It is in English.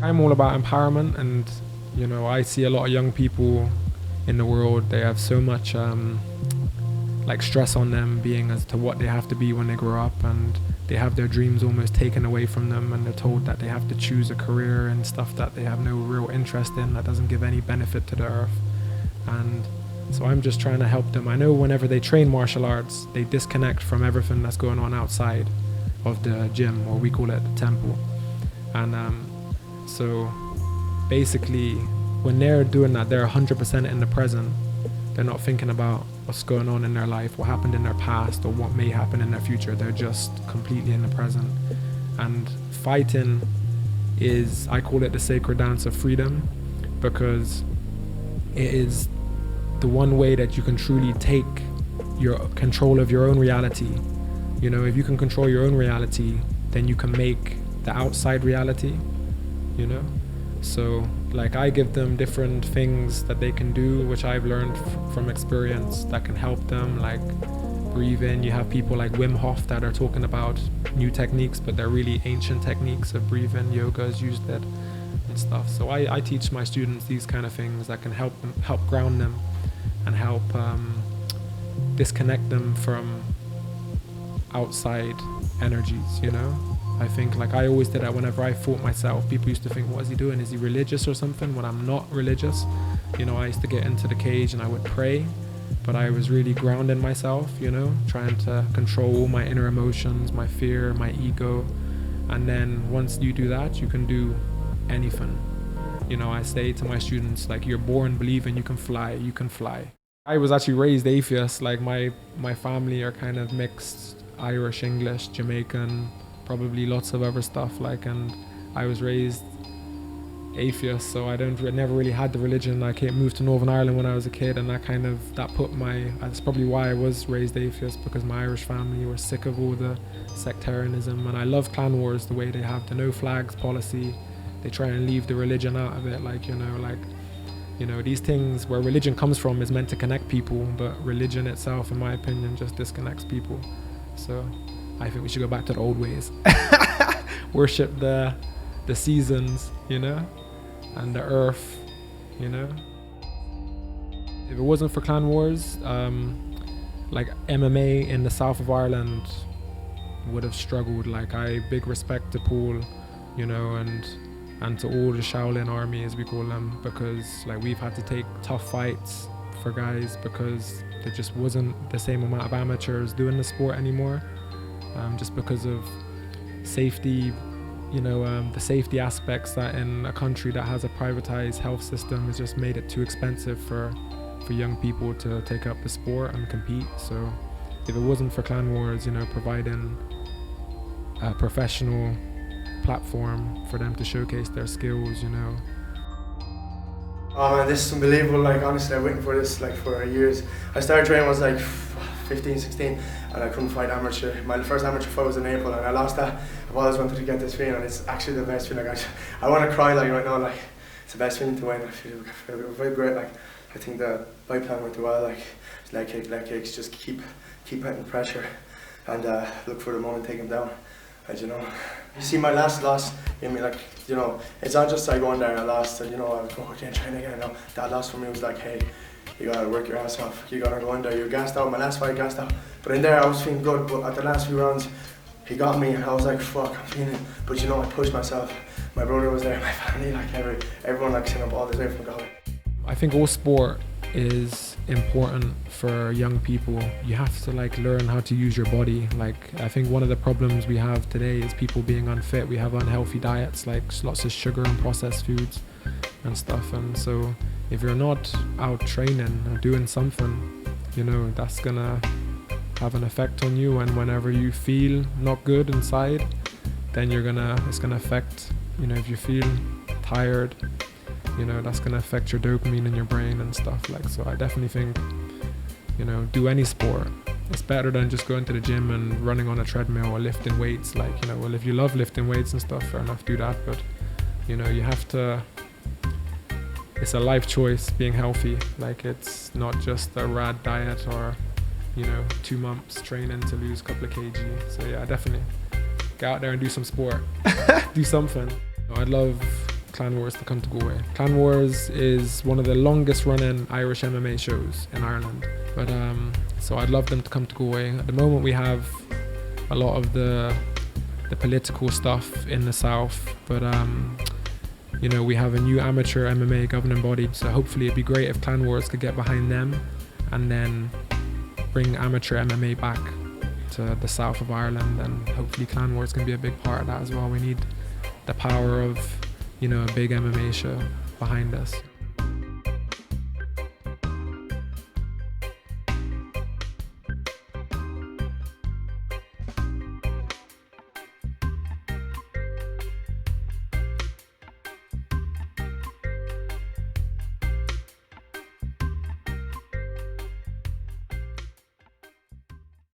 I'm all about empowerment, and you know, I see a lot of young people in the world. They have so much like stress on them, being as to what they have to be when they grow up, and they have their dreams almost taken away from them, and they're told that they have to choose a career and stuff that they have no real interest in, that doesn't give any benefit to the earth. And so I'm just trying to help them. I know whenever they train martial arts, they disconnect from everything that's going on outside of the gym, or we call it the temple. And so basically, when they're doing that, they're 100% in the present. They're not thinking about what's going on in their life, what happened in their past, or what may happen in their future. They're just completely in the present. And fighting is, I call it the sacred dance of freedom, because it is the one way that you can truly take your control of your own reality. You know, if you can control your own reality, then you can make the outside reality, you know? So like, I give them different things that they can do, which I've learned from experience, that can help them, like breathe in. You have people like Wim Hof that are talking about new techniques, but they're really ancient techniques of breathing. Yoga has used it and stuff. So I teach my students these kind of things that can help them, help ground them, and help disconnect them from outside energies, you know? I think, like, I always did that whenever I fought myself. People used to think, what is he doing? Is he religious or something? When I'm not religious, you know, I used to get into the cage and I would pray, but I was really grounding myself, you know, trying to control all my inner emotions, my fear, my ego. And then once you do that, you can do anything. You know, I say to my students, like, you're born believing you can fly, you can fly. I was actually raised atheist. Like, my family are kind of mixed, Irish, English, Jamaican, probably lots of other stuff, like, and I was raised atheist, so I never really had the religion. I moved to Northern Ireland when I was a kid, and that's probably why I was raised atheist, because my Irish family were sick of all the sectarianism. And I love clan wars, the way they have the no flags policy. They try and leave the religion out of it, like, you know, these things where religion comes from is meant to connect people, but religion itself, in my opinion, just disconnects people. So I think we should go back to the old ways. Worship the seasons, you know, and the earth, you know. If it wasn't for clan wars, like MMA in the south of Ireland would have struggled. Like, big respect to Paul, you know, and to all the Shaolin Army, as we call them, because like, we've had to take tough fights for guys, because there just wasn't the same amount of amateurs doing the sport anymore. Just because of safety, you know, the safety aspects that in a country that has a privatized health system has just made it too expensive for young people to take up the sport and compete. So if it wasn't for clan wars, you know, providing a professional platform for them to showcase their skills, you know. Oh man, this is unbelievable. Like, honestly, I've waiting for this like for years. I started training when I was like 15, 16, and I couldn't fight amateur. My first amateur fight was in April, and I lost that. I've always wanted to get this feeling, and it's actually the best feeling. I want to cry like right now. Like, it's the best feeling to win. I feel very great. Like, I think the fight plan went well. Like, leg kicks, just keep hitting pressure, and look for the moment, take him down. And you know, you see my last loss in me, like, you know, it's not just I go in there and I lost, and you know, I was going again, trying again. No, that loss for me was like, hey, you gotta work your ass off. You gotta go in there. You're gassed out. My last fight, gassed out. But in there, I was feeling good. But at the last few rounds, he got me, and I was like, fuck, I'm feeling. But you know, I pushed myself. My brother was there, my family, like everyone, like, sitting up all the way from Galway. I think all sport is important for young people. You have to like learn how to use your body. Like, I think one of the problems we have today is people being unfit. We have unhealthy diets, like lots of sugar and processed foods and stuff. And so if you're not out training or doing something, you know, that's gonna have an effect on you. And whenever you feel not good inside, then it's gonna affect, you know, if you feel tired, you know, that's gonna affect your dopamine in your brain and stuff. Like, so I definitely think, you know, do any sport. It's better than just going to the gym and running on a treadmill or lifting weights. Like, you know, well, if you love lifting weights and stuff, fair enough, do that. But, you know, you have to, it's a life choice being healthy. Like, it's not just a rad diet or, you know, 2 months training to lose a couple of kg. So yeah, definitely get out there and do some sport. Do something. I'd love Clan Wars to come to Galway. Clan Wars is one of the longest running Irish MMA shows in Ireland. But so I'd love them to come to Galway. At the moment we have a lot of the political stuff in the south, but you know, we have a new amateur MMA governing body, so hopefully it'd be great if Clan Wars could get behind them and then bring amateur MMA back to the south of Ireland, and hopefully Clan Wars can be a big part of that as well. We need the power of, you know, a big MMA show behind us.